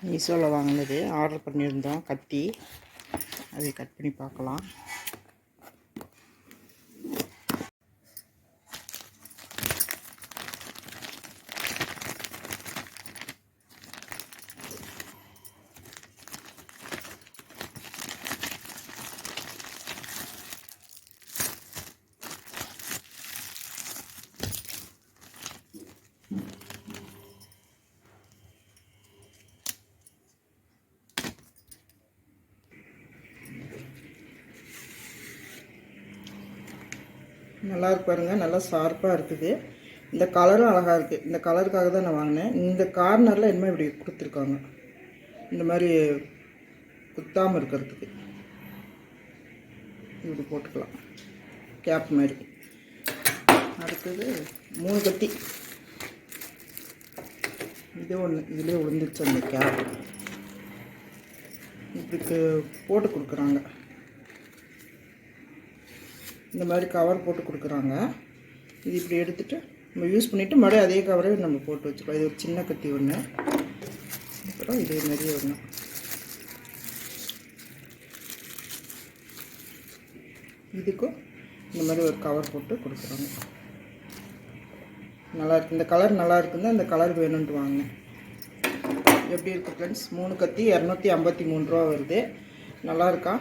மீஷோவில் வாங்கினது ஆர்டர் பண்ணியிருந்தோம். கத்தி அதை கட் பண்ணி பார்க்கலாம். நல்லா இருக்கு பாருங்கள், நல்லா ஷார்ப்பாக இருக்குது. இந்த கலரும் அழகாக இருக்குது. இந்த கலருக்காக தான் நான் வாங்கினேன். இந்த கார்னரில் இனிமேல் இப்படி கொடுத்துருக்காங்க, இந்த மாதிரி குத்தாமல் இருக்கிறதுக்கு. இப்படி போட்டுக்கலாம், கேப் மாதிரி. அடுத்தது 3 கத்தி. இது ஒன்று இதிலே விழுந்துருச்சு அந்த கேப். இப்படி போட்டு கொடுக்குறாங்க. இந்த மாதிரி கவர் போட்டு கொடுக்குறாங்க. இது இப்படி எடுத்துகிட்டு நம்ம யூஸ் பண்ணிவிட்டு மறுபடியும் அதே கவரை நம்ம போட்டு வச்சுக்கலாம். இது ஒரு சின்ன கத்தி ஒன்று, அப்புறம் இதே மாதிரி ஒன்று. இதுக்கும் இந்த மாதிரி ஒரு கவர் போட்டு கொடுக்குறாங்க. நல்லாயிருக்கு. இந்த கலர் நல்லா இருக்குன்னு அந்த கலர் வேணும்ன்ட்டு வாங்கினேன். எப்படி இருக்குது ஃப்ரெண்ட்ஸ்? 3 கத்தி 253 ரூபா வருது. நல்லாயிருக்கா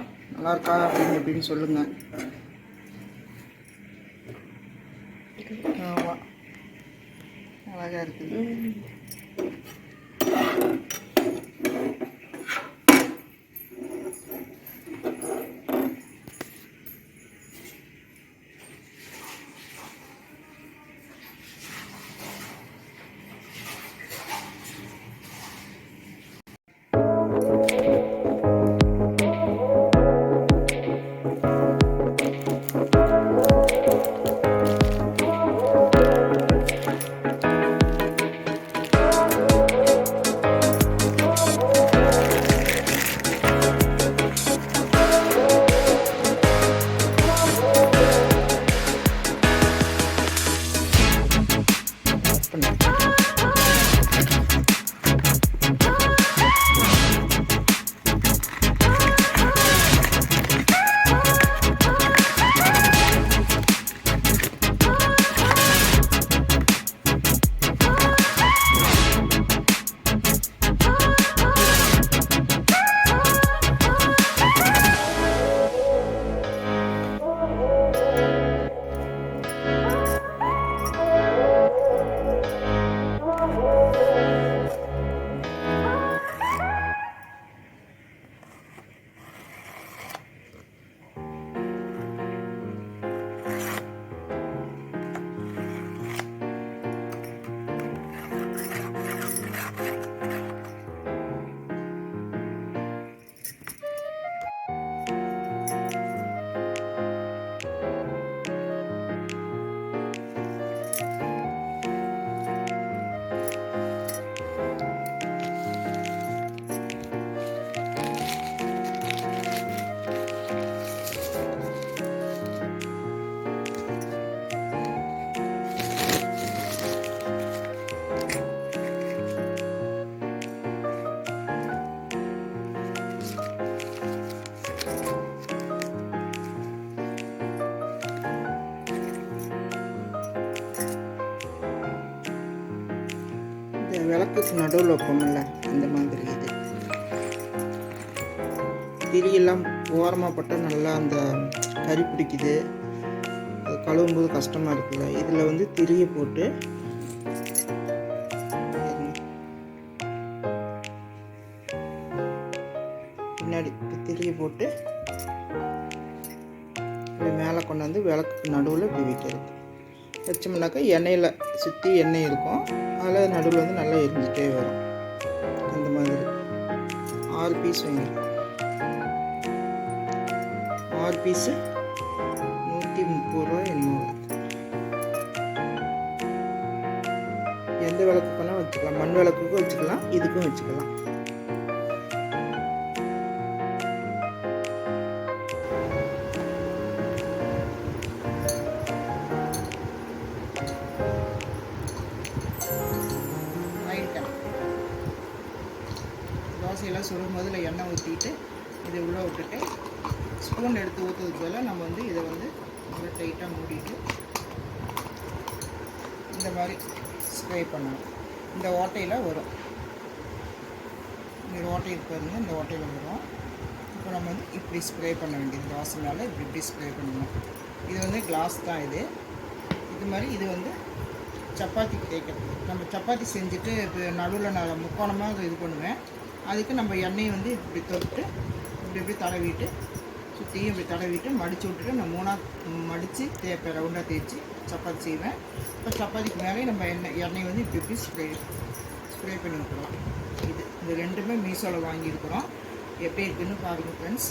அப்படின்னு சொல்லுங்கள். ஆமாம், அழகாக இருக்குது. விளக்குக்கு நடுவில் வைப்போம்ல, அந்த மாதிரி. இது திரியெல்லாம் ஓரமாக பட்டால் நல்லா அந்த கறி பிடிக்குது. அது கழுவும்போது கஷ்டமாக இருக்குல்ல. இதில் வந்து திரியை போட்டு பின்னாடி திரியை போட்டு இப்படி மேலே கொண்டாந்து விளக்குக்கு நடுவில் இப்படி வைக்கிறது. வச்சோம்னாக்கா எண்ணெயில் சுற்றி எண்ணெய் இருக்கும், அதில் நடுவில் வந்து நல்லா எரிஞ்சிட்டே வரும். அந்த மாதிரி 6 பீஸ் வாங்கிடும். 6 பீஸு 130 ரூபா என்னமோ. எந்த விளக்கு வேணால் வச்சுக்கலாம். மண் விளக்குக்கும் வச்சுக்கலாம், இதுக்கும் வச்சுக்கலாம். தோசையெல்லாம் சுடும்போது இதில் எண்ணெய் ஊற்றிட்டு இதை உள்ளே விட்டுட்டு ஸ்பூன் எடுத்து ஊற்றுறதுக்கு பதிலாக நம்ம வந்து இதை வந்து நல்லா டைட்டாக மூடிட்டு இந்த மாதிரி ஸ்ப்ரே பண்ணணும். இந்த ஓட்டையில் வரும், இந்த ஓட்டை பாருங்க, இந்த ஓட்டையில் வரும். இப்போ நம்ம வந்து இப்படி ஸ்ப்ரே பண்ண வேண்டியது, தோசை மேலே இப்படி ஸ்ப்ரே பண்ணணும். இது வந்து கிளாஸ் தான் இது மாதிரி. இது வந்து சப்பாத்திக்கு தேய்க்கிறது. நம்ம சப்பாத்தி செஞ்சுட்டு இப்போ நடுவில் நான் முக்கோணமாக இது பண்ணுவேன். அதுக்கு நம்ம எண்ணெயை வந்து இப்படி தொட்டு இப்படி தடவிட்டு சுற்றியும் இப்படி தடவிட்டு மடித்து விட்டுட்டு நான் 3ஆக மடித்து தேய்ப்பேன், ரவுண்டாக தேய்ச்சி சப்பாத்தி செய்வேன். இப்போ சப்பாத்திக்கு மேலே நம்ம எண்ணெய் வந்து இப்படி ஸ்ப்ரே பண்ணி விட்டுருவோம். இது ரெண்டுமே மீஷோவில் வாங்கியிருக்கிறோம். எப்படி இருக்குன்னு பாருங்கள் ஃப்ரெண்ட்ஸ்.